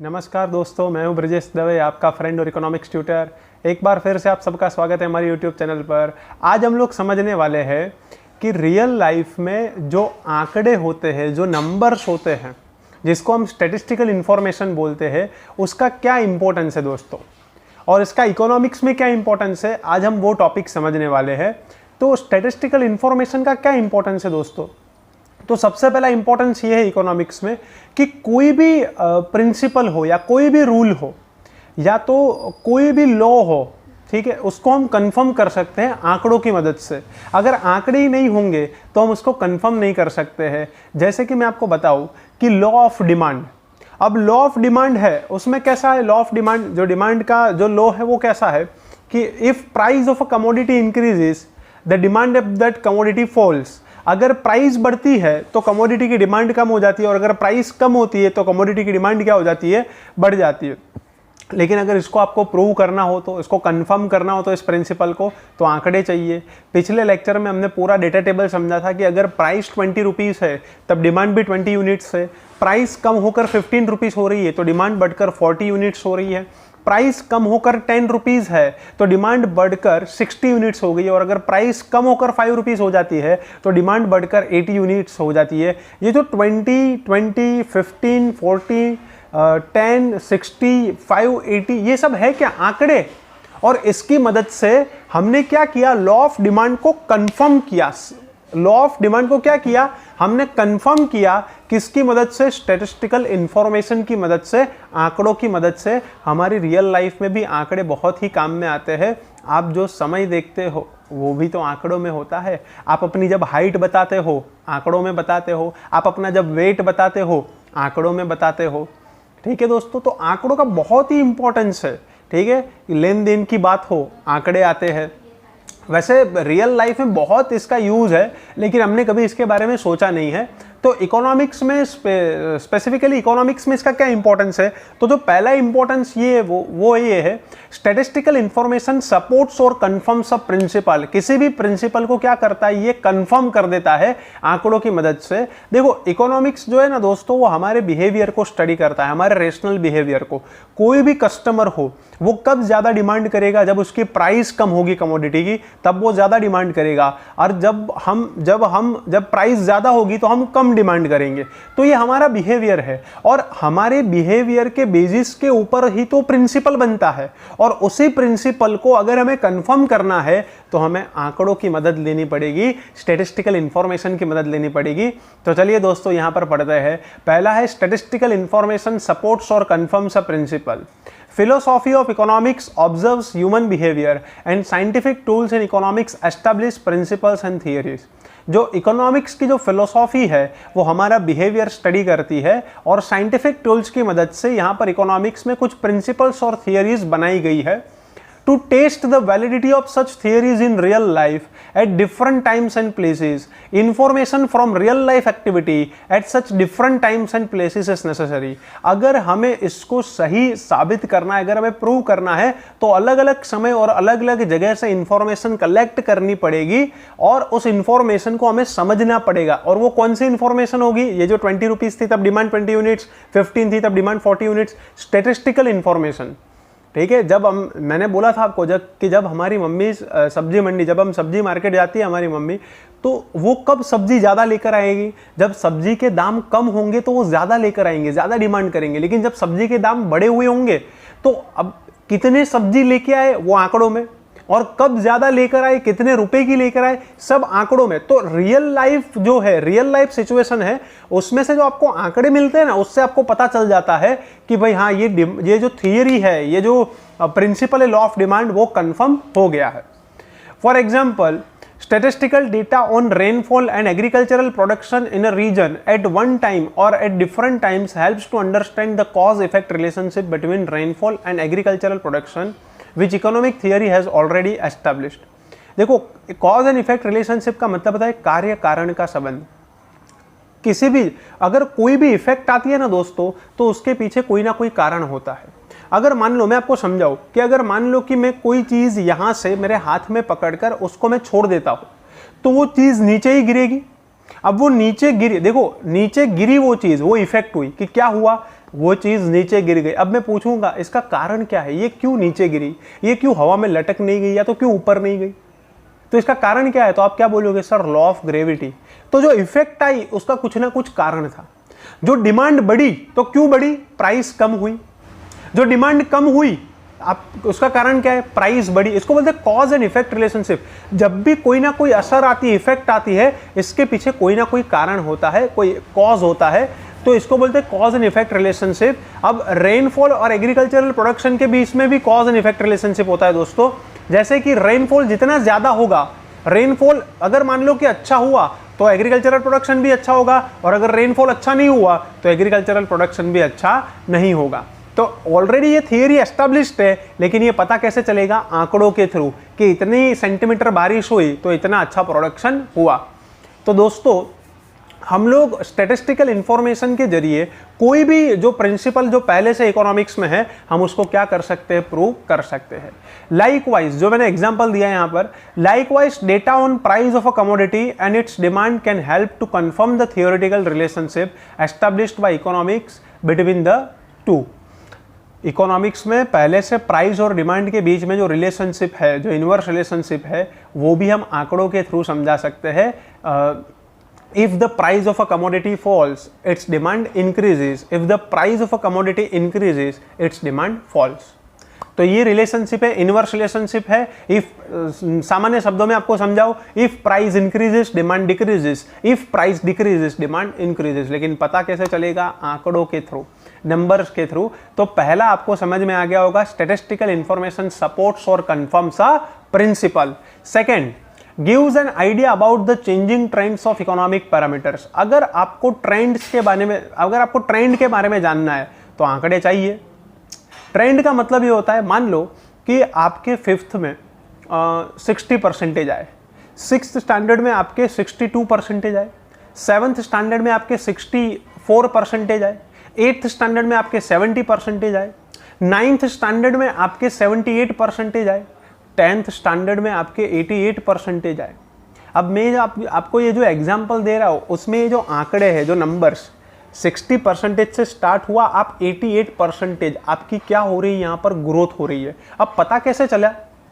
नमस्कार दोस्तों, मैं हूं ब्रजेश दवे, आपका फ्रेंड और इकोनॉमिक्स ट्यूटर। एक बार फिर से आप सबका स्वागत है हमारे यूट्यूब चैनल पर। आज हम लोग समझने वाले हैं कि रियल लाइफ में जो आंकड़े होते हैं, जो नंबर्स होते हैं, जिसको हम स्टैटिस्टिकल इंफॉर्मेशन बोलते हैं, उसका क्या इंपॉर्टेंस है दोस्तों, और इसका इकोनॉमिक्स में क्या इंपॉर्टेंस है, आज हम वो टॉपिक समझने वाले हैं। तो स्टैटिस्टिकल इंफॉर्मेशन का क्या इंपॉर्टेंस है दोस्तों? तो सबसे पहला इंपॉर्टेंस ये है इकोनॉमिक्स में कि कोई भी प्रिंसिपल हो या कोई भी रूल हो या तो कोई भी लॉ हो, ठीक है, उसको हम कंफर्म कर सकते हैं आंकड़ों की मदद से। अगर आंकड़े ही नहीं होंगे तो हम उसको कंफर्म नहीं कर सकते हैं। जैसे कि मैं आपको बताऊं कि लॉ ऑफ डिमांड, अब लॉ ऑफ डिमांड है, उसमें कैसा है लॉ ऑफ डिमांड, जो डिमांड का जो लॉ है वो कैसा है कि if price of a commodity increases the demand of that commodity falls. अगर प्राइस बढ़ती है तो कमोडिटी की डिमांड कम हो जाती है, और अगर प्राइस कम होती है तो कमोडिटी की डिमांड क्या हो जाती है, बढ़ जाती है। लेकिन अगर इसको आपको प्रूव करना हो, तो इसको कंफर्म करना हो, तो इस प्रिंसिपल को, तो आंकड़े चाहिए। पिछले लेक्चर में हमने पूरा डेटा टेबल समझा था कि अगर प्राइस 20 रुपीज़ है तब डिमांड भी 20 यूनिट्स है। प्राइस कम होकर 15 रुपीज़ हो रही है तो डिमांड बढ़कर 40 यूनिट्स हो रही है। प्राइस कम होकर 10 रुपीज़ है तो डिमांड बढ़कर 60 यूनिट्स हो गई है। और अगर प्राइस कम होकर 5 रुपीज़ हो जाती है तो डिमांड बढ़कर 80 यूनिट्स हो जाती है। ये जो 20, 20, 15, 40, 10, 60, 5, 80, ये सब है क्या, आंकड़े। और इसकी मदद से हमने क्या किया, लॉ ऑफ डिमांड को कंफर्म किया। लॉ ऑफ डिमांड को क्या किया, हमने कंफर्म किया। किसकी मदद से? स्टैटिस्टिकल इंफॉर्मेशन की मदद से, आंकड़ों की मदद से। हमारी रियल लाइफ में भी आंकड़े बहुत ही काम में आते हैं। आप जो समय देखते हो वो भी तो आंकड़ों में होता है। आप अपनी जब हाइट बताते हो आंकड़ों में बताते हो, आप अपना जब वेट बताते हो आंकड़ों में बताते हो। ठीक है दोस्तों, तो आंकड़ों का बहुत ही इंपॉर्टेंस है। ठीक है, लेन देन की बात हो आंकड़े आते हैं। वैसे रियल लाइफ में बहुत इसका यूज़ है, लेकिन हमने कभी इसके बारे में सोचा नहीं है। तो इकोनॉमिक्स में स्पेसिफिकली इकोनॉमिक्स में इसका क्या इंपॉर्टेंस है? तो जो पहला इंपॉर्टेंस ये वो ये है, स्टैटिस्टिकल इंफॉर्मेशन सपोर्ट्स और कंफर्म्स अ प्रिंसिपल। किसी भी प्रिंसिपल को क्या करता है, ये कंफर्म कर देता है आंकड़ों की मदद से। देखो इकोनॉमिक्स जो है ना दोस्तों, वो हमारे बिहेवियर को स्टडी करता है, हमारे रेशनल बिहेवियर को। कोई भी कस्टमर हो, वो कब ज़्यादा डिमांड करेगा, जब उसकी प्राइस कम होगी कमोडिटी की, तब वो ज़्यादा डिमांड करेगा। और जब प्राइस ज़्यादा होगी तो हम कम डिमांड करेंगे। तो ये हमारा बिहेवियर है, और हमारे बिहेवियर के बेसिस के ऊपर ही तो प्रिंसिपल बनता है। और उसी प्रिंसिपल को अगर हमें कंफर्म करना है तो हमें आंकड़ों की मदद लेनी पड़ेगी, स्टैटिस्टिकल इंफॉर्मेशन की मदद लेनी पड़ेगी। तो चलिए दोस्तों यहां पर पढ़ते हैं। पहला है स्टैटिस्टिकल इंफॉर्मेशन सपोर्ट्स और confirms a principle. Philosophy of economics observes human behavior and scientific tools in economics establish principles and theories। जो इकोनॉमिक्स की जो फिलोसॉफी है वो हमारा बिहेवियर स्टडी करती है, और साइंटिफिक टूल्स की मदद से यहाँ पर इकोनॉमिक्स में कुछ प्रिंसिपल्स और थियरीज बनाई गई है। To test the validity of such theories in real life at different times and places, information from real life activity at such different times and places is necessary। अगर हमें इसको सही साबित करना है, अगर हमें प्रूव करना है, तो अलग अलग समय और अलग अलग जगह से इंफॉर्मेशन कलेक्ट करनी पड़ेगी, और उस इंफॉर्मेशन को हमें समझना पड़ेगा। और वो कौन सी इंफॉर्मेशन होगी? ये जो 20 रुपीज़ थी तब डिमांड 20 यूनिट्स, 15 थी तब डिमांड 40 यूनिट्स, स्टैटिस्टिकल इंफॉर्मेशन। ठीक है, मैंने बोला था आपको जब हमारी मम्मी सब्जी मंडी, जब हम सब्जी मार्केट जाती है हमारी मम्मी, तो वो कब सब्जी ज़्यादा लेकर आएगी? जब सब्जी के दाम कम होंगे तो वो ज़्यादा लेकर आएंगे, ज़्यादा डिमांड करेंगे। लेकिन जब सब्जी के दाम बढ़े हुए होंगे तो अब कितने सब्जी लेके आए वो आंकड़ों में, और कब ज़्यादा लेकर आए, कितने रुपए की लेकर आए, सब आंकड़ों में। तो रियल लाइफ जो है, रियल लाइफ सिचुएशन है, उसमें से जो आपको आंकड़े मिलते हैं ना, उससे आपको पता चल जाता है कि भाई हाँ, ये जो थियरी है, ये जो प्रिंसिपल है लॉ ऑफ डिमांड, वो कंफर्म हो गया है। For example, statistical data on rainfall and agricultural production in a region at one time or at different times helps to understand the cause-effect relationship between rainfall and agricultural production, which economic theory has already established। देखो, cause and effect relationship का मतलब होता है कार्य कारण का संबंध। किसी भी, अगर कोई भी इफेक्ट आती है ना दोस्तों, तो उसके पीछे कोई ना कोई कारण होता है। अगर मान लो, मैं आपको समझाऊं कि अगर मान लो कि मैं कोई चीज़ यहाँ से मेरे हाथ में पकड़कर उसको मैं छोड़ देता हूँ, तो वो चीज़ नीचे ही गिरेगी। अब वो नीचे गिरी, देखो नीचे गिरी वो चीज़, वो इफेक्ट हुई कि क्या हुआ, वो चीज़ नीचे गिर गई। अब मैं पूछूंगा इसका कारण क्या है, ये क्यों नीचे गिरी, ये क्यों हवा में लटक नहीं गई या तो क्यों ऊपर नहीं गई, तो इसका कारण क्या है? तो आप क्या बोलोगे? Sir law of gravity. तो जो इफेक्ट आई उसका कुछ ना कुछ कारण था। जो डिमांड बढ़ी तो क्यों बढ़ी? प्राइस कम हुई। जो डिमांड कम हुई आप उसका कारण क्या है? प्राइस बढ़ी। इसको बोलते हैं कॉज एंड इफेक्ट रिलेशनशिप। जब भी कोई ना कोई असर आती है, इफेक्ट आती है, इसके पीछे कोई ना कोई कारण होता है, कोई कॉज होता है, तो इसको बोलते हैं कॉज एंड इफेक्ट रिलेशनशिप। अब रेनफॉल और एग्रीकल्चरल प्रोडक्शन के बीच में भी कॉज एंड इफेक्ट रिलेशनशिप होता है दोस्तों। जैसे कि रेनफॉल जितना ज्यादा होगा, रेनफॉल अगर मान लो कि अच्छा हुआ तो एग्रीकल्चरल प्रोडक्शन भी अच्छा होगा, और अगर रेनफॉल अच्छा नहीं हुआ तो एग्रीकल्चरल प्रोडक्शन भी अच्छा नहीं होगा। तो ऑलरेडी ये थियरी एस्टेब्लिश्ड है, लेकिन ये पता कैसे चलेगा? आंकड़ों के थ्रू, कि इतनी सेंटीमीटर बारिश हुई तो इतना अच्छा प्रोडक्शन हुआ। तो दोस्तों हम लोग स्टैटिस्टिकल इंफॉर्मेशन के जरिए कोई भी जो प्रिंसिपल जो पहले से इकोनॉमिक्स में है, हम उसको क्या कर सकते हैं? प्रूव कर सकते हैं। लाइकवाइज जो मैंने एग्जांपल दिया है यहाँ पर, likewise data on price of a commodity and its demand can help to confirm the theoretical relationship established by economics between the two. Economics में पहले से प्राइस और डिमांड के बीच में जो रिलेशनशिप है, जो इनवर्स रिलेशनशिप है, वो भी हम आंकड़ों के थ्रू समझा सकते हैं। If the price of a commodity falls, its demand increases. If the price of a commodity increases, its demand falls. तो ये रिलेशनशिप है, इनवर्स रिलेशनशिप है। इफ सामान्य शब्दों में आपको समझाओ, if price increases demand decreases, if price decreases demand increases. लेकिन पता कैसे चलेगा? आंकड़ों के थ्रू, नंबर्स के थ्रू। तो पहला आपको समझ में आ गया होगा, स्टैटिस्टिकल इंफॉर्मेशन सपोर्ट्स और confirms a principle. Second, gives an idea about the changing trends of economic parameters। अगर आपको ट्रेंड्स के बारे में, अगर आपको ट्रेंड के बारे में जानना है तो आंकड़े चाहिए। ट्रेंड का मतलब ये होता है, मान लो कि आपके फिफ्थ में 60% आए, सिक्स्थ स्टैंडर्ड में आपके 62% आए, सेवन्थ स्टैंडर्ड में आपके 64% आए, एट्थ स्टैंडर्ड में आपके 70% आए, नाइन्थ स्टैंडर्ड में आपके 78% आए, 10th स्टैंडर्ड में आपके 88% आए। अब मैं आपको ये जो एग्जाम्पल दे रहा हूँ उसमें ये जो आंकड़े हैं, जो नंबर्स 60% से स्टार्ट हुआ, आप 88% आपकी क्या हो रही है? यहाँ पर ग्रोथ हो रही है। अब पता कैसे चला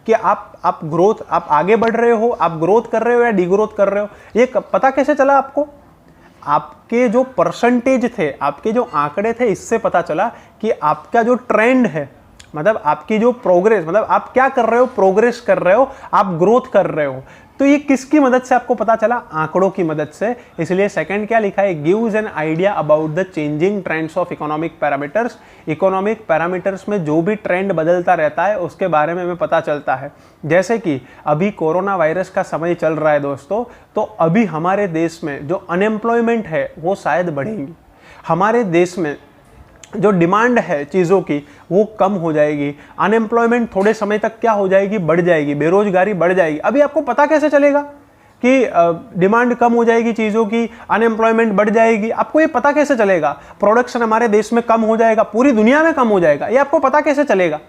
कि आप ग्रोथ, आप आगे बढ़ रहे हो, आप ग्रोथ कर रहे हो या डिग्रोथ कर रहे हो? ये पता कैसे चला आपको? आपके जो परसेंटेज थे, आपके जो आंकड़े थे, इससे पता चला कि आपका जो ट्रेंड है, मतलब आपकी जो प्रोग्रेस, मतलब आप क्या कर रहे हो? प्रोग्रेस कर रहे हो, आप ग्रोथ कर रहे हो। तो ये किसकी मदद से आपको पता चला? आंकड़ों की मदद से। इसलिए सेकंड क्या लिखा है? Gives an idea about the changing trends of economic parameters. Economic parameters में जो भी ट्रेंड बदलता रहता है उसके बारे में हमें पता चलता है। जैसे कि अभी कोरोना वायरस का समय चल रहा है दोस्तों, तो अभी हमारे देश में जो अनएम्प्लॉयमेंट है वो शायद बढ़ेगी। हमारे देश में जो डिमांड है चीज़ों की वो कम हो जाएगी। अनएम्प्लॉयमेंट थोड़े समय तक क्या हो जाएगी? बढ़ जाएगी, बेरोजगारी बढ़ जाएगी। अभी आपको पता कैसे चलेगा कि डिमांड कम हो जाएगी चीज़ों की, अनएम्प्लॉयमेंट बढ़ जाएगी? आपको ये पता कैसे चलेगा? प्रोडक्शन हमारे देश में कम हो जाएगा, पूरी दुनिया में कम हो जाएगा, ये आपको पता कैसे चलेगा?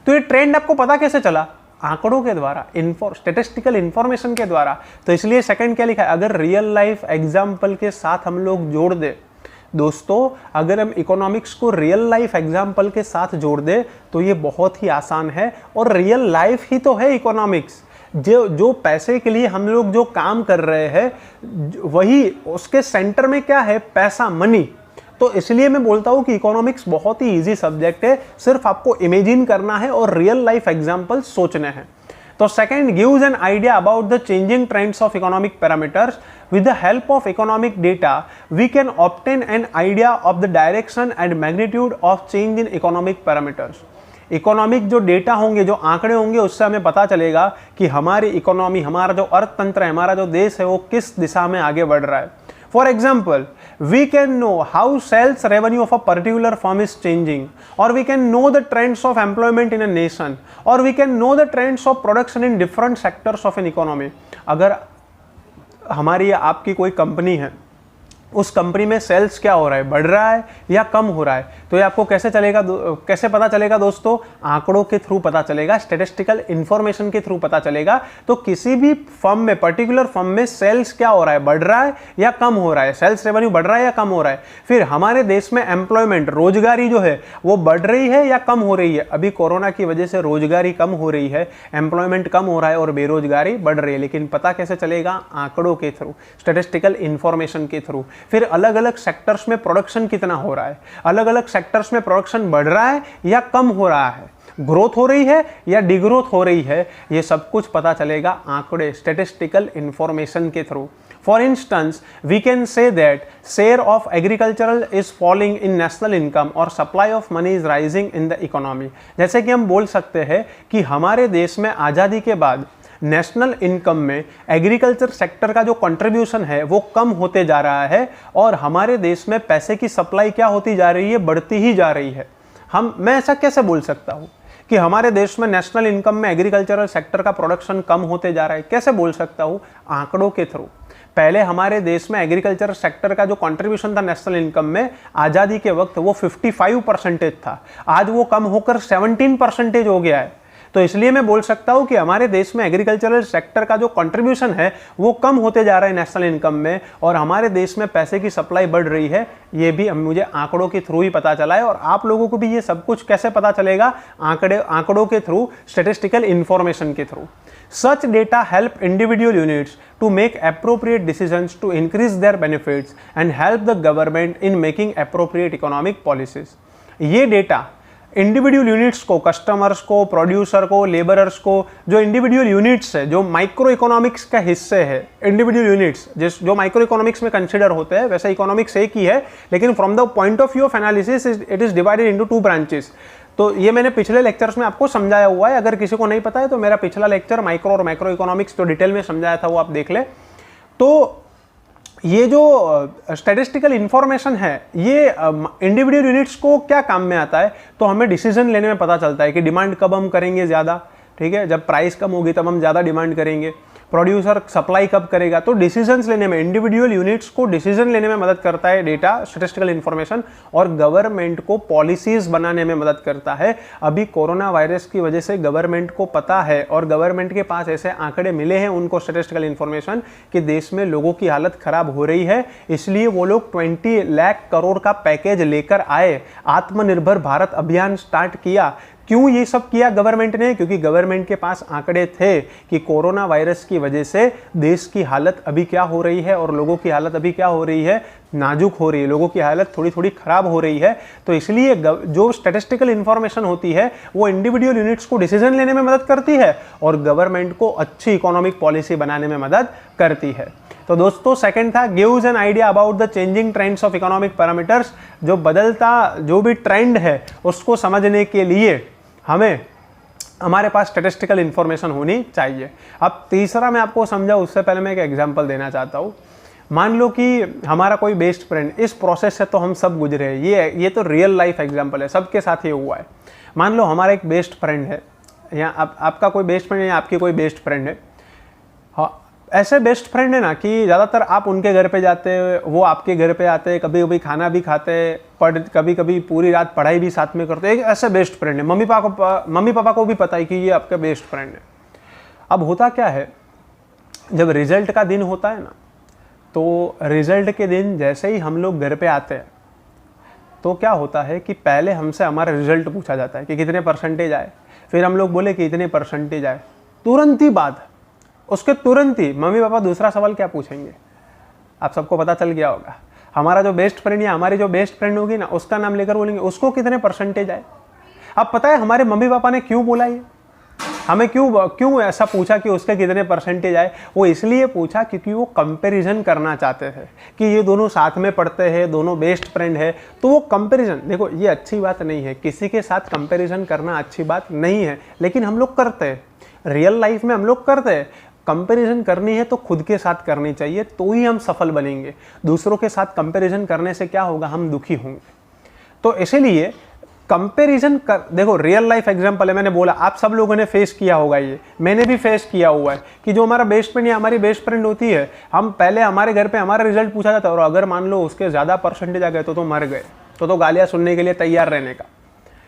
तो ये ट्रेंड आपको पता कैसे चला? आंकड़ों के द्वारा, स्टैटिस्टिकल इंफॉर्मेशन के द्वारा। तो इसलिए सेकंड क्या लिखा है? अगर रियल लाइफ एग्जाम्पल के साथ हम लोग जोड़ दे दोस्तों, अगर हम इकोनॉमिक्स को रियल लाइफ एग्जाम्पल के साथ जोड़ दे तो ये बहुत ही आसान है। और रियल लाइफ ही तो है इकोनॉमिक्स। जो पैसे के लिए हम लोग जो काम कर रहे हैं, वही उसके सेंटर में क्या है? पैसा, मनी। तो इसलिए मैं बोलता हूँ कि इकोनॉमिक्स बहुत ही इजी सब्जेक्ट है, सिर्फ आपको इमेजिन करना है और रियल लाइफ एग्जाम्पल सोचने हैं। तो second, gives an idea about the changing trends of economic parameters. With the help of economic data, we can obtain an idea of the direction and magnitude of change in economic parameters. Economic जो data होंगे, जो आंकड़े होंगे, उससे हमें पता चलेगा कि हमारी इकोनॉमी, हमारा जो अर्थतंत्र है, हमारा जो देश है, वो किस दिशा में आगे बढ़ रहा है। For example, we can know how sales revenue of a particular firm is changing, or we can know the trends of employment in a nation, or we can know the trends of production in different sectors of an economy. अगर हमारी या आपकी कोई company है, उस company में sales क्या हो रहा है? बढ़ रहा है या कम हो रहा है? तो ये आपको कैसे चलेगा, कैसे पता चलेगा दोस्तों? आंकड़ों के थ्रू पता चलेगा, स्टैटिस्टिकल इंफॉर्मेशन के थ्रू पता चलेगा। तो किसी भी फर्म में, पर्टिकुलर फर्म में सेल्स क्या हो रहा है, बढ़ रहा है या कम हो रहा है, सेल्स रेवेन्यू बढ़ रहा है या कम हो रहा है। फिर हमारे देश में एम्प्लॉयमेंट, रोजगारी जो है वो बढ़ रही है या कम हो रही है। अभी कोरोना की वजह से रोजगारी कम हो रही है, एम्प्लॉयमेंट कम हो रहा है और बेरोजगारी बढ़ रही है। लेकिन पता कैसे चलेगा? आंकड़ों के थ्रू, स्टैटिस्टिकल इंफॉर्मेशन के थ्रू। फिर अलग अलग सेक्टर्स में प्रोडक्शन कितना हो रहा है, अलग अलग सेक्टर्स में प्रोडक्शन बढ़ रहा है या कम हो रहा है, ग्रोथ हो रही है या डिग्रोथ हो रही है, ये सब कुछ पता चलेगा आंकड़े, स्टैटिस्टिकल इंफॉर्मेशन के through. For instance, we can say that share of agricultural is falling in national income और supply of money is rising in the economy। जैसे कि हम बोल सकते हैं कि हमारे देश में आज़ादी के बाद नेशनल इनकम में एग्रीकल्चर सेक्टर का जो कंट्रीब्यूशन है वो कम होते जा रहा है और हमारे देश में पैसे की सप्लाई क्या होती जा रही है? बढ़ती ही जा रही है। मैं ऐसा कैसे बोल सकता हूँ कि हमारे देश में नेशनल इनकम में एग्रीकल्चरल सेक्टर का प्रोडक्शन कम होते जा रहा है? कैसे बोल सकता हूँ? आंकड़ों के थ्रू। पहले हमारे देश में एग्रीकल्चर सेक्टर का जो कंट्रीब्यूशन था नेशनल इनकम में आज़ादी के वक्त वो 55% था, आज वो कम होकर 17% हो गया है। तो इसलिए मैं बोल सकता हूं कि हमारे देश में एग्रीकल्चरल सेक्टर का जो कंट्रीब्यूशन है वो कम होते जा रहा है नेशनल इनकम में और हमारे देश में पैसे की सप्लाई बढ़ रही है। ये भी मुझे आंकड़ों के थ्रू ही पता चला है और आप लोगों को भी ये सब कुछ कैसे पता चलेगा? आंकड़ों के थ्रू, स्टैटिस्टिकल इंफॉर्मेशन के through. Such data help individual units to make appropriate decisions to increase their benefits and help the government in making appropriate economic policies। ये डेटा इंडिविजुअल यूनिट्स को, कस्टमर्स को, प्रोड्यूसर को, labourers को, जो individual units है, जो micro economics का हिस्से है, इंडिविजुअल यूनिट्स जो माइक्रो इकोनॉमिक्स में कंसिडर होते हैं, वैसे इकोनॉमिक्स एक ही है लेकिन from the point of view of analysis it is divided into 2 branches. तो ये मैंने पिछले लेक्चर्स में आपको समझाया हुआ है, अगर किसी को नहीं पता है तो मेरा पिछला लेक्चर माइक्रो और मैक्रो इकोनॉमिक्स जो डिटेल में समझाया था वो आप देख ले। तो ये जो स्टैटिस्टिकल इंफॉर्मेशन है ये इंडिविजुअल यूनिट्स को क्या काम में आता है? तो हमें डिसीजन लेने में पता चलता है कि डिमांड कब हम करेंगे ज़्यादा, ठीक है, जब प्राइस कम होगी तब हम ज़्यादा डिमांड करेंगे, प्रोड्यूसर सप्लाई कब करेगा। तो डिसीजंस लेने में, इंडिविजुअल यूनिट्स को डिसीजन लेने में मदद करता है डेटा, स्टैटिस्टिकल इंफॉर्मेशन, और गवर्नमेंट को पॉलिसीज बनाने में मदद करता है। अभी कोरोना वायरस की वजह से गवर्नमेंट को पता है और गवर्नमेंट के पास ऐसे आंकड़े मिले हैं उनको, स्टैटिस्टिकल इंफॉर्मेशन, कि देश में लोगों की हालत खराब हो रही है, इसलिए वो लोग 20 लाख करोड़ का पैकेज लेकर आए, आत्मनिर्भर भारत अभियान स्टार्ट किया। क्यों ये सब किया गवर्नमेंट ने? क्योंकि गवर्नमेंट के पास आंकड़े थे कि कोरोना वायरस की वजह से देश की हालत अभी क्या हो रही है और लोगों की हालत अभी क्या हो रही है, नाजुक हो रही है, लोगों की हालत थोड़ी थोड़ी खराब हो रही है। तो इसलिए जो स्टैटिस्टिकल इंफॉर्मेशन होती है वो इंडिविजुअल यूनिट्स को डिसीजन लेने में मदद करती है और गवर्नमेंट को अच्छी इकोनॉमिक पॉलिसी बनाने में मदद करती है। तो दोस्तों सेकंड था gives an idea about the changing trends of economic parameters. जो बदलता जो भी ट्रेंड है उसको समझने के लिए हमारे पास स्टैटिस्टिकल इंफॉर्मेशन होनी चाहिए। अब तीसरा मैं आपको समझाऊं उससे पहले मैं एक एग्जांपल देना चाहता हूं। मान लो कि हमारा कोई बेस्ट फ्रेंड, इस प्रोसेस से तो हम सब गुजरे हैं, ये तो रियल लाइफ एग्जांपल है, सबके साथ ये हुआ है। मान लो हमारा एक बेस्ट फ्रेंड है या आपका कोई बेस्ट फ्रेंड है या आपकी कोई बेस्ट फ्रेंड है। हाँ, ऐसे बेस्ट फ्रेंड है ना कि ज़्यादातर आप उनके घर पे जाते, वो आपके घर पे आते, कभी कभी खाना भी खाते, कभी कभी पूरी रात पढ़ाई भी साथ में करते। एक ऐसे बेस्ट फ्रेंड है, मम्मी पापा को भी पता है कि ये आपका बेस्ट फ्रेंड है। अब होता क्या है, जब रिजल्ट का दिन होता है ना, तो रिजल्ट के दिन जैसे ही हम लोग घर पे आते हैं तो क्या होता है कि पहले हमसे हमारा रिजल्ट पूछा जाता है कि कितने परसेंटेज आए। फिर हम लोग बोले कि इतने परसेंटेज आए, तुरंत ही बाद उसके तुरंत ही मम्मी पापा दूसरा सवाल क्या पूछेंगे, आप सबको पता चल गया होगा। हमारा जो बेस्ट फ्रेंड या हमारी जो बेस्ट फ्रेंड होगी ना, उसका नाम लेकर बोलेंगे उसको कितने परसेंटेज आए। अब पता है हमारे मम्मी पापा ने क्यों बोला ये, हमें क्यों ऐसा पूछा कि उसके कितने परसेंटेज आए? वो इसलिए पूछा क्योंकि वो कंपैरिजन करना चाहते थे कि ये दोनों साथ में पढ़ते हैं, दोनों बेस्ट फ्रेंड है। तो वो कंपैरिजन, देखो ये अच्छी बात नहीं है, किसी के साथ कंपैरिजन करना अच्छी बात नहीं है, लेकिन हम लोग करते हैं, रियल लाइफ में हम लोग करते हैं। कंपैरिजन करनी है तो खुद के साथ करनी चाहिए, तो ही हम सफल बनेंगे। दूसरों के साथ कंपैरिजन करने से क्या होगा, हम दुखी होंगे। तो इसीलिए कंपैरिजन कर, देखो रियल लाइफ एग्जांपल है, मैंने बोला आप सब लोगों ने फेस किया होगा, ये मैंने भी फेस किया हुआ है कि जो हमारा बेस्ट फ्रेंड या हमारी बेस्ट फ्रेंड होती है, हम पहले हमारे घर पे हमारा रिजल्ट पूछा जाता है और अगर मान लो उसके ज़्यादा परसेंटेज आ गए तो मर गए, तो गालियाँ सुनने के लिए तैयार रहने का,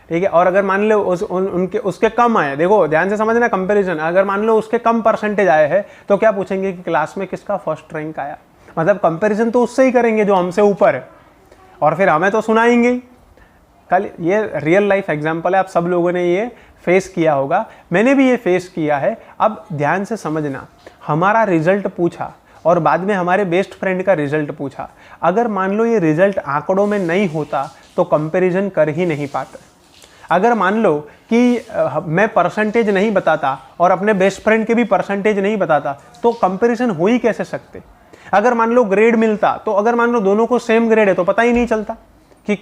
ठीक है। और अगर मान लो उनके उसके कम आए, देखो ध्यान से समझना कंपैरिजन, अगर मान लो उसके कम परसेंटेज आए हैं तो क्या पूछेंगे कि क्लास में किसका फर्स्ट रैंक आया, मतलब कंपैरिजन तो उससे ही करेंगे जो हमसे ऊपर है, और फिर हमें तो सुनाएंगे ही। कल ये रियल लाइफ एग्जाम्पल है, आप सब लोगों ने ये फेस किया होगा, मैंने भी ये फेस किया है। अब ध्यान से समझना, हमारा रिजल्ट पूछा और बाद में हमारे बेस्ट फ्रेंड का रिजल्ट पूछा, अगर मान लो ये रिजल्ट आंकड़ों में नहीं होता तो कंपैरिजन कर ही नहीं पाते। अगर मान लो कि मैं परसेंटेज नहीं बताता और अपने बेस्ट फ्रेंड के भी परसेंटेज नहीं बताता तो कंपैरिजन हो ही कैसे सकते। अगर मान लो ग्रेड मिलता, तो अगर मान लो दोनों को सेम ग्रेड है तो पता ही नहीं चलता कि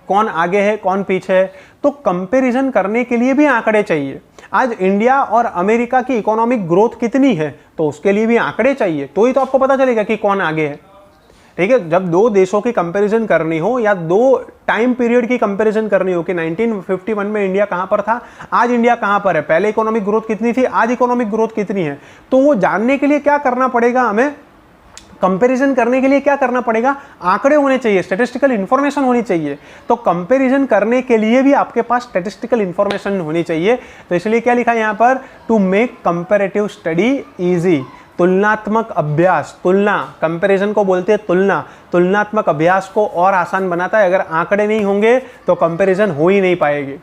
कौन आगे है कौन पीछे है। तो कंपैरिजन करने के लिए भी आंकड़े चाहिए। आज इंडिया और अमेरिका की इकोनॉमिक ग्रोथ कितनी है तो उसके लिए भी आंकड़े चाहिए, तो ही तो आपको पता चलेगा कि कौन आगे है, ठीक है। जब दो देशों की कंपैरिजन करनी हो या दो टाइम पीरियड की कंपैरिजन करनी हो कि 1951 में इंडिया कहां पर था, आज इंडिया कहां पर है, पहले इकोनॉमिक ग्रोथ कितनी थी, आज इकोनॉमिक ग्रोथ कितनी है, तो वो जानने के लिए क्या करना पड़ेगा, हमें कंपैरिजन करने के लिए क्या करना पड़ेगा, आंकड़े होने चाहिए, स्टैटिस्टिकल इंफॉर्मेशन होनी चाहिए। तो कंपैरिजन करने के लिए भी आपके पास स्टैटिस्टिकल इंफॉर्मेशन होनी चाहिए। तो इसलिए क्या लिखा है यहां पर, to make comparative study easy, तुलनात्मक अभ्यास, तुलना, कंपैरिजन को बोलते हैं तुलना, तुलनात्मक अभ्यास को और आसान बनाता है। अगर आंकड़े नहीं होंगे तो कंपैरिजन हो ही नहीं पाएगी।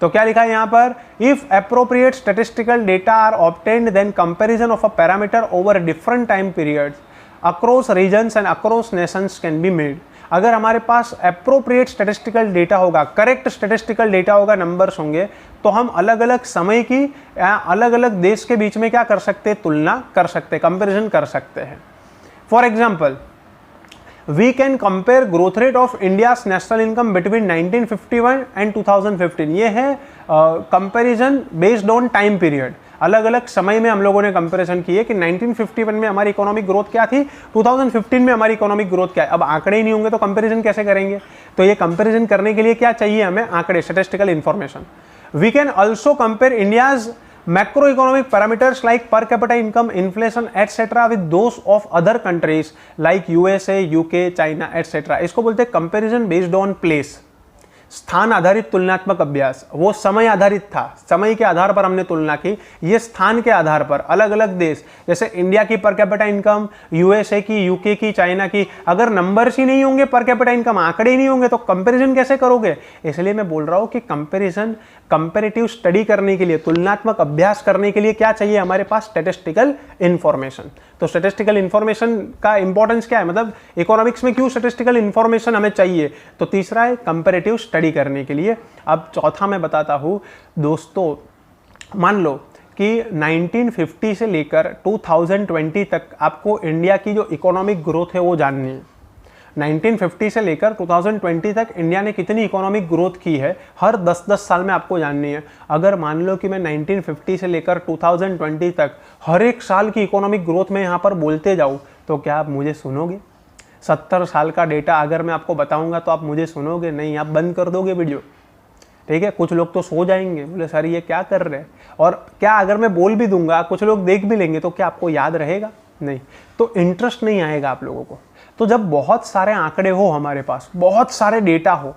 तो क्या लिखा है यहां पर, if appropriate statistical data are obtained then comparison of a parameter over different time periods across regions and across nations can be made. अगर हमारे पास एप्रोप्रिएट स्टैटिस्टिकल डेटा होगा, करेक्ट स्टैटिस्टिकल डेटा होगा, नंबर्स होंगे, तो हम अलग अलग समय की अलग अलग देश के बीच में क्या कर सकते हैं, तुलना कर सकते हैं, कंपैरिजन कर सकते हैं। For example, we can compare growth rate of India's national income between 1951 and 2015। ये है comparison based on time period. अलग अलग समय में हम लोगों ने कंपैरिजन की है कि 1951 में हमारी इकोनॉमिक ग्रोथ क्या थी, 2015 में हमारी इकोनॉमिक ग्रोथ क्या है। अब आंकड़े ही नहीं होंगे तो कंपैरिजन कैसे करेंगे। तो ये कंपैरिजन करने के लिए क्या चाहिए हमें, आंकड़े, statistical information. We can also compare India's macroeconomic parameters like per capita income, inflation etc. with those of other countries like USA, UK, China etc. इसको बोलते हैं comparison based on place, स्थान आधारित तुलनात्मक अभ्यास। वो समय आधारित था, समय के आधार पर हमने तुलना की, ये स्थान के आधार पर अलग अलग देश, जैसे इंडिया की पर कैपिटा इनकम, यूएसए की, यूके की, चाइना की, अगर नंबर्स ही नहीं होंगे, पर कैपिटा इनकम, आंकड़े ही नहीं होंगे तो कंपैरिजन कैसे करोगे। इसलिए मैं बोल रहा हूँ कि कंपैरिजन, कंपैरेटिव स्टडी करने के लिए, तुलनात्मक अभ्यास करने के लिए क्या चाहिए हमारे पास, स्टैटिस्टिकल इंफॉर्मेशन। तो स्टैटिस्टिकल इंफॉर्मेशन का इंपॉर्टेंस क्या है, मतलब इकोनॉमिक्स में क्यों स्टैटिस्टिकल इंफॉर्मेशन हमें चाहिए। तो तीसरा है कंपैरेटिव स्टडी करने के लिए। अब चौथा मैं बताता हूँ दोस्तों, मान लो कि 1950 से लेकर 2020 तक आपको इंडिया की जो इकोनॉमिक ग्रोथ है वो जाननी है। 1950 से लेकर 2020 तक इंडिया ने कितनी इकोनॉमिक ग्रोथ की है, हर 10-10 साल में आपको जाननी है। अगर मान लो कि मैं 1950 से लेकर 2020 तक हर एक साल की इकोनॉमिक ग्रोथ में यहाँ पर बोलते जाऊँ तो क्या आप मुझे सुनोगे। 70 साल का डेटा अगर मैं आपको बताऊंगा तो आप मुझे सुनोगे नहीं, आप बंद कर दोगे वीडियो, ठीक है। कुछ लोग तो सो जाएंगे, बोले सर ये क्या कर रहे हैं। और क्या अगर मैं बोल भी दूंगा, कुछ लोग देख भी लेंगे, तो क्या आपको याद रहेगा, नहीं, तो इंटरेस्ट नहीं आएगा आप लोगों को। तो जब बहुत सारे आंकड़े हो हमारे पास, बहुत सारे डेटा हो,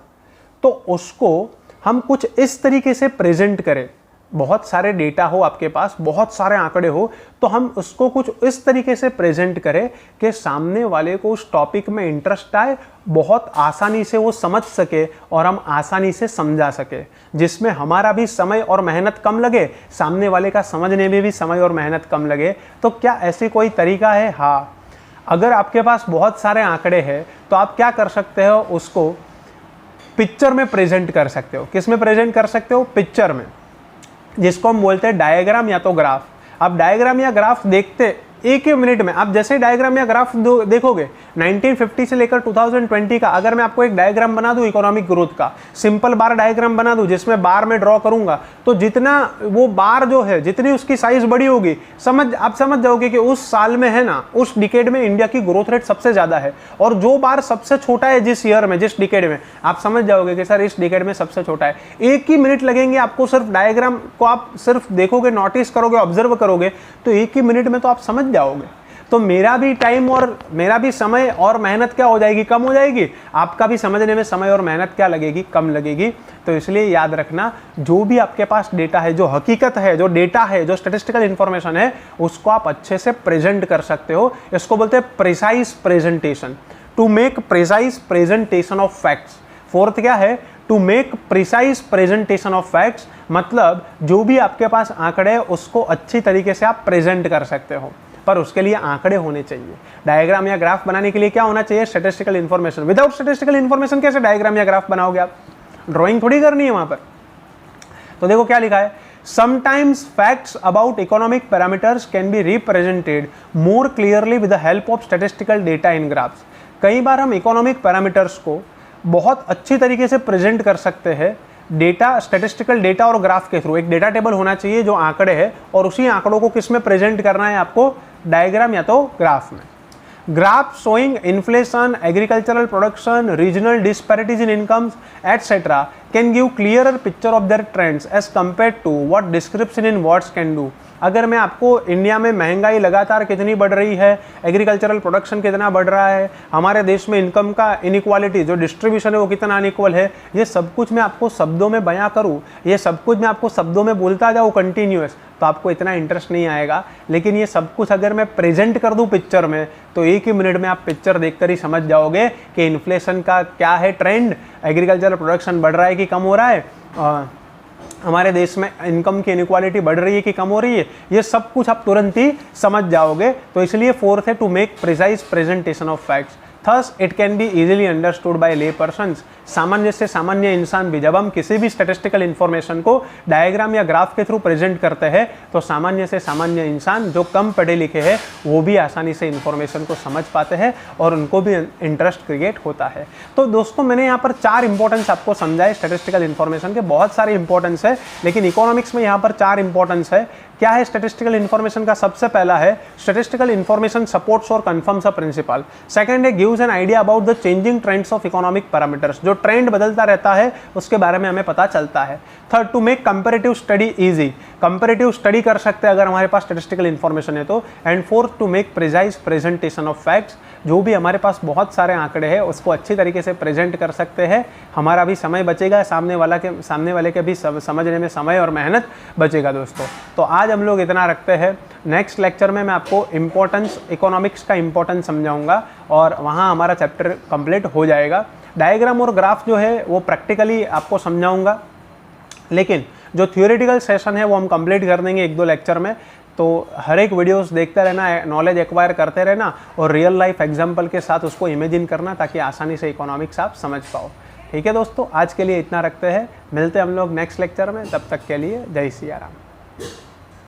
तो उसको हम कुछ इस तरीके से प्रेजेंट करें, बहुत सारे डेटा हो आपके पास, बहुत सारे आंकड़े हो, तो हम उसको कुछ इस तरीके से प्रेजेंट करें कि सामने वाले को उस टॉपिक में इंटरेस्ट आए, बहुत आसानी से वो समझ सके और हम आसानी से समझा सके, जिसमें हमारा भी समय और मेहनत कम लगे, सामने वाले का समझने में भी समय और मेहनत कम लगे। तो क्या ऐसी कोई तरीका है? हाँ, अगर आपके पास बहुत सारे आंकड़े हैं तो आप क्या कर सकते हो, उसको पिक्चर में प्रेजेंट कर सकते हो। किस में प्रेजेंट कर सकते हो? पिक्चर में, जिसको हम बोलते हैं डायग्राम या तो ग्राफ। आप डायग्राम या ग्राफ देखते एक ही मिनट में, आप जैसे डायग्राम या ग्राफ देखोगे 1950 से लेकर 2020 का, अगर मैं आपको एक डायग्राम बना दूं इकोनॉमिक ग्रोथ का, सिंपल बार डायग्राम बना दूं जिसमें बार में ड्रॉ करूंगा, तो जितना वो बार जो है, जितनी उसकी साइज बड़ी होगी, आप समझ जाओगे कि उस साल में है ना, उस डिकेड में इंडिया की ग्रोथ रेट सबसे ज्यादा है। और जो बार सबसे छोटा है जिस ईयर में, जिस डिकेड में, आप समझ जाओगे कि सर इस डिकेड में सबसे छोटा है। एक ही मिनट लगेंगे आपको, सिर्फ डायग्राम को आप सिर्फ देखोगे, नोटिस करोगे, ऑब्जर्व करोगे, तो एक ही मिनट में तो आप समझ जाओगे। तो मेरा भी टाइम और मेरा भी समय और मेहनत क्या हो जाएगी, कम हो जाएगी। आपका भी समझने में समय और मेहनत क्या लगेगी, कम लगेगी। तो इसलिए याद रखना, जो भी आपके पास डेटा है, जो हकीकत है, जो डेटा है, जो स्टैटिस्टिकल इंफॉर्मेशन है, उसको आप अच्छे से प्रेजेंट कर सकते हो। इसको बोलते हैं precise presentation, to make precise presentation of facts. Fourth क्या है, to make precise presentation of facts, मतलब जो भी आपके पास आंकड़े उसको अच्छी तरीके से आप प्रेजेंट कर सकते हो, पर उसके लिए आंकड़े होने चाहिए। डायग्राम या ग्राफ बनाने के लिए क्या होना चाहिए, statistical information. Without statistical information कैसे डायग्राम या ग्राफ बनाओगे आप, ड्राइंग थोड़ी करनी है वहां पर। तो देखो क्या लिखा है, sometimes facts about economic parameters can be represented more clearly with the help of statistical data in graphs. कई बार हम इकोनॉमिक पैरामीटर्स को बहुत अच्छी तरीके से प्रेजेंट कर सकते हैं डेटा, स्टैटिस्टिकल डेटा और ग्राफ के थ्रू। एक डेटा टेबल होना चाहिए जो आंकड़े हैं, और उसी आंकड़ों को किस में प्रेजेंट करना है आपको, डायग्राम या तो ग्राफ में। Graph showing inflation, agricultural production, regional disparities in incomes etcetera can give clearer picture of their trends as compare to what description in words can do. अगर मैं आपको इंडिया में महंगाई लगातार कितनी बढ़ रही है, एग्रीकल्चरल प्रोडक्शन कितना बढ़ रहा है, हमारे देश में इनकम का इनइक्वालिटी जो डिस्ट्रीब्यूशन है वो कितना अनइक्वल है, ये सब कुछ मैं आपको शब्दों में बयां करूं, ये सब कुछ मैं आपको शब्दों में बोलता जाऊँ कंटिन्यूअस, तो आपको इतना इंटरेस्ट नहीं आएगा। लेकिन ये सब कुछ अगर मैं प्रेजेंट कर दूं पिक्चर में, तो एक ही मिनट में आप पिक्चर देखकर ही समझ जाओगे कि इन्फ्लेशन का क्या है ट्रेंड, एग्रीकल्चरल प्रोडक्शन बढ़ रहा है कि कम हो रहा है, हमारे देश में इनकम की इनइक्वालिटी बढ़ रही है कि कम हो रही है, ये सब कुछ आप तुरंत ही समझ जाओगे। तो इसलिए फोर्थ है, to make precise presentation of facts. Thus it can be easily understood by lay persons. सामान्य से सामान्य इंसान भी, जब हम किसी भी स्टैटिस्टिकल इंफॉर्मेशन को डायग्राम या ग्राफ के थ्रू प्रेजेंट करते हैं, तो सामान्य से सामान्य इंसान जो कम पढ़े लिखे हैं वो भी आसानी से इंफॉर्मेशन को समझ पाते हैं और उनको भी इंटरेस्ट क्रिएट होता है। तो दोस्तों, मैंने यहाँ पर 4 इंपॉर्टेंस आपको समझाए स्टैटिस्टिकल इंफॉर्मेशन के। बहुत सारे इंपॉर्टेंस है, लेकिन इकोनॉमिक्स में यहाँ पर 4 इंपॉर्टेंस है। क्या है स्टैटिस्टिकल इंफॉर्मेशन का? सबसे पहला है, स्टैटिस्टिकल इंफॉर्मेशन सपोर्ट्स और कंफर्म्स अ प्रिंसिपल। सेकंड है, gives an idea about the changing trends of economic parameters. जो ट्रेंड बदलता रहता है उसके बारे में हमें पता चलता है। Third, to make comparative study easy. Comparative study कर सकते हैं अगर हमारे पास स्टैटिस्टिकल इंफॉर्मेशन है तो। And fourth, to make precise presentation of facts. जो भी हमारे पास बहुत सारे आंकड़े हैं उसको अच्छी तरीके से प्रेजेंट कर सकते हैं, हमारा भी समय बचेगा, सामने वाले के भी समझने में समय और मेहनत बचेगा दोस्तों। तो आज हम लोग इतना रखते हैं। नेक्स्ट लेक्चर में मैं आपको इम्पोर्टेंस, इकोनॉमिक्स का इम्पोर्टेंस समझाऊंगा और वहाँ हमारा चैप्टर कंप्लीट हो जाएगा। डायग्राम और ग्राफ जो है वो प्रैक्टिकली आपको समझाऊंगा, लेकिन जो थियोरेटिकल सेशन है वो हम कंप्लीट कर देंगे 1-2 लेक्चर में। तो हर एक वीडियोस देखते रहना, नॉलेज एक्वायर करते रहना और रियल लाइफ एग्जाम्पल के साथ उसको इमेजिन करना, ताकि आसानी से इकोनॉमिक्स आप समझ पाओ। ठीक है दोस्तों, आज के लिए इतना रखते हैं, मिलते हैं हम लोग नेक्स्ट लेक्चर में। तब तक के लिए जय सिया राम।